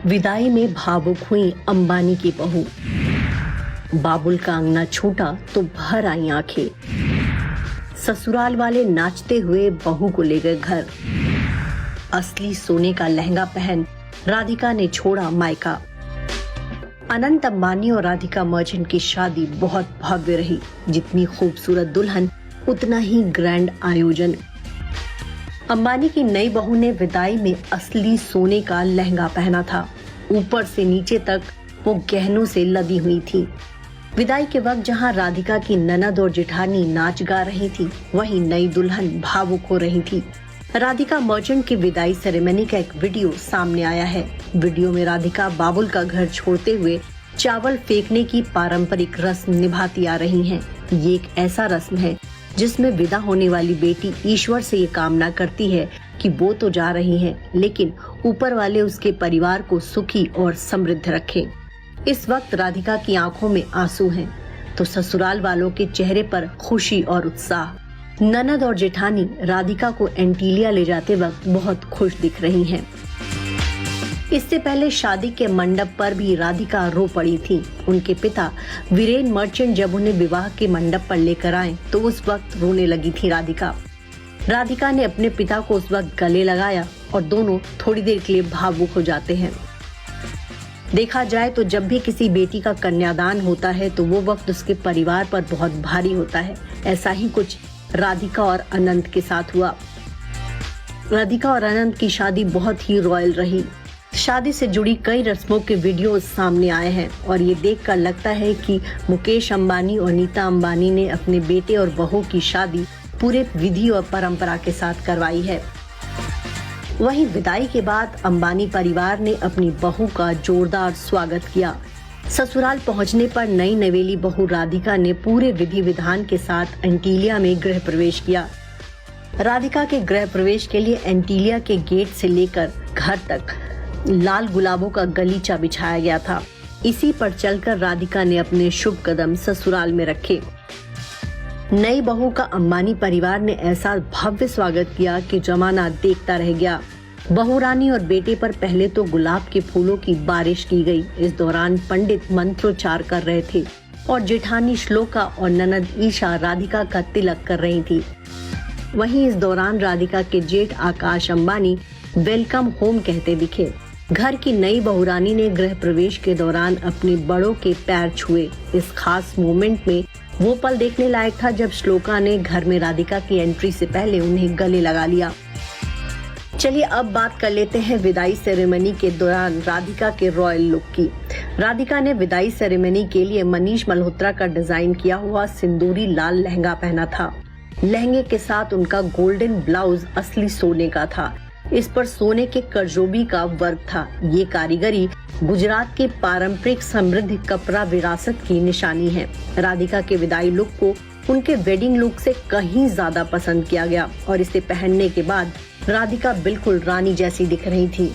विदाई में भावुक हुई अंबानी की बहू। बाबुल का अंगना छूटा तो भर आई आंखें। ससुराल वाले नाचते हुए बहू को ले गए घर। असली सोने का लहंगा पहन राधिका ने छोड़ा मायका। अनंत अंबानी और राधिका मर्चेंट की शादी बहुत भव्य रही। जितनी खूबसूरत दुल्हन उतना ही ग्रैंड आयोजन। अंबानी की नई बहू ने विदाई में असली सोने का लहंगा पहना था। ऊपर से नीचे तक वो गहनों से लदी हुई थी। विदाई के वक्त जहां राधिका की ननद और जेठानी नाच गा रही थी, वहीं नई दुल्हन भावुक हो रही थी। राधिका मर्चेंट की विदाई सेरेमनी का एक वीडियो सामने आया है। वीडियो में राधिका बाबुल का घर छोड़ते हुए चावल फेंकने की पारंपरिक रस्म निभाती आ रही हैं। ये एक ऐसा रस्म है जिसमें विदा होने वाली बेटी ईश्वर से ये कामना करती है कि वो तो जा रही है, लेकिन ऊपर वाले उसके परिवार को सुखी और समृद्ध रखे। इस वक्त राधिका की आंखों में आंसू हैं, तो ससुराल वालों के चेहरे पर खुशी और उत्साह। ननद और जेठानी राधिका को एंटीलिया ले जाते वक्त बहुत खुश दिख रही हैं। इससे पहले शादी के मंडप पर भी राधिका रो पड़ी थी। उनके पिता वीरेन मर्चेंट जब उन्हें विवाह के मंडप पर लेकर आए तो उस वक्त रोने लगी थी राधिका। राधिका ने अपने पिता को उस वक्त गले लगाया और दोनों थोड़ी देर के लिए भावुक हो जाते हैं। देखा जाए तो जब भी किसी बेटी का कन्यादान होता है तो वो वक्त उसके परिवार पर बहुत भारी होता है। ऐसा ही कुछ राधिका और अनंत के साथ हुआ। राधिका और अनंत की शादी बहुत ही रॉयल रही। शादी से जुड़ी कई रस्मों के वीडियो सामने आए हैं और ये देखकर लगता है कि मुकेश अंबानी और नीता अंबानी ने अपने बेटे और बहू की शादी पूरे विधि और परंपरा के साथ करवाई है। वहीं विदाई के बाद अंबानी परिवार ने अपनी बहू का जोरदार स्वागत किया। ससुराल पहुंचने पर नई नवेली बहू राधिका ने पूरे विधि विधान के साथ एंटीलिया में गृह प्रवेश किया। राधिका के गृह प्रवेश के लिए एंटीलिया के गेट से लेकर घर तक लाल गुलाबों का गलीचा बिछाया गया था। इसी पर चलकर राधिका ने अपने शुभ कदम ससुराल में रखे। नई बहू का अंबानी परिवार ने ऐसा भव्य स्वागत किया कि जमाना देखता रह गया। बहू रानी और बेटे पर पहले तो गुलाब के फूलों की बारिश की गई। इस दौरान पंडित मंत्रोच्चार कर रहे थे और जेठानी श्लोका और ननद ईशा राधिका का तिलक कर रही थी। वहीं इस दौरान राधिका के जेठ आकाश अंबानी वेलकम होम कहते दिखे। घर की नई बहुरानी ने गृह प्रवेश के दौरान अपने बड़ों के पैर छुए। इस खास मोमेंट में वो पल देखने लायक था जब श्लोका ने घर में राधिका की एंट्री से पहले उन्हें गले लगा लिया। चलिए अब बात कर लेते हैं विदाई सेरेमनी के दौरान राधिका के रॉयल लुक की। राधिका ने विदाई सेरेमनी के लिए मनीष मल्होत्रा का डिजाइन किया हुआ सिंदूरी लाल लहंगा पहना था। लहंगे के साथ उनका गोल्डन ब्लाउज असली सोने का था। इस पर सोने के करजोबी का वर्क था। ये कारीगरी गुजरात के पारंपरिक समृद्ध कपड़ा विरासत की निशानी है। राधिका के विदाई लुक को उनके वेडिंग लुक से कहीं ज्यादा पसंद किया गया और इसे पहनने के बाद राधिका बिल्कुल रानी जैसी दिख रही थी।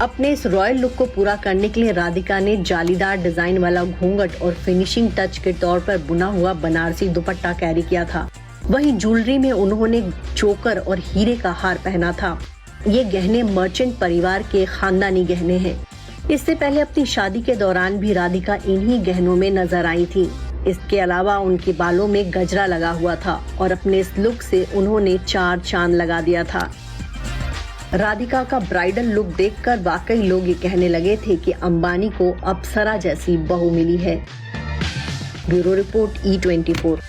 अपने इस रॉयल लुक को पूरा करने के लिए राधिका ने जालीदार डिजाइन वाला घूंघट और फिनिशिंग टच के तौर पर बुना हुआ बनारसी दुपट्टा कैरी किया था। वहीं ज्वेलरी में उन्होंने चोकर और हीरे का हार पहना था। ये गहने मर्चेंट परिवार के खानदानी गहने हैं। इससे पहले अपनी शादी के दौरान भी राधिका इन्हीं गहनों में नजर आई थी। इसके अलावा उनके बालों में गजरा लगा हुआ था और अपने इस लुक से उन्होंने 4 चांद लगा दिया था। राधिका का ब्राइडल लुक देखकर वाकई लोग ये कहने लगे थे कि अंबानी को अप्सरा जैसी बहू मिली है। Bureau report E24।